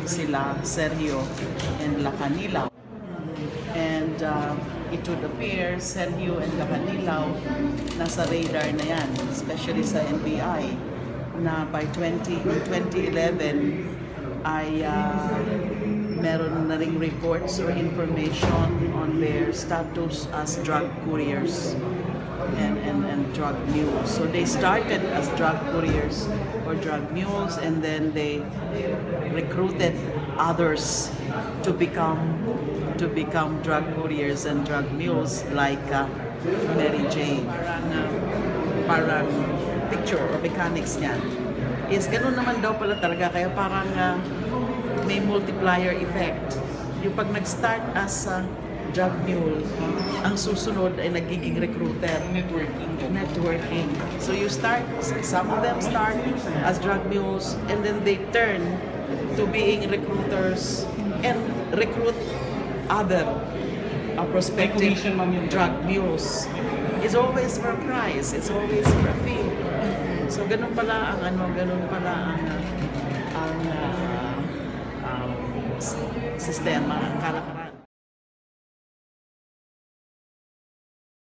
sila Sergio and Lacanilaw. And it would appear Sergio and Lacanilaw nasa radar na yan, especially sa NBI, na by 2011 ay meron na ring reports or information on their status as drug couriers and drug mules. So they started as drug couriers or drug mules, and then they recruited others to become drug couriers and drug mules, like Mary Jane. Parang picture or mechanics niyan is ganun naman daw pala talaga, kaya parang may multiplier effect. Yung pag nag-start as drug mule, ang susunod ay nagiging recruiter. Networking. So you start, some of them start as drug mules, and then they turn to being recruiters and recruit other prospective drug mules. It's always for a prize. It's always for a fee. So ganun pala ang sistema, ang kalakaran.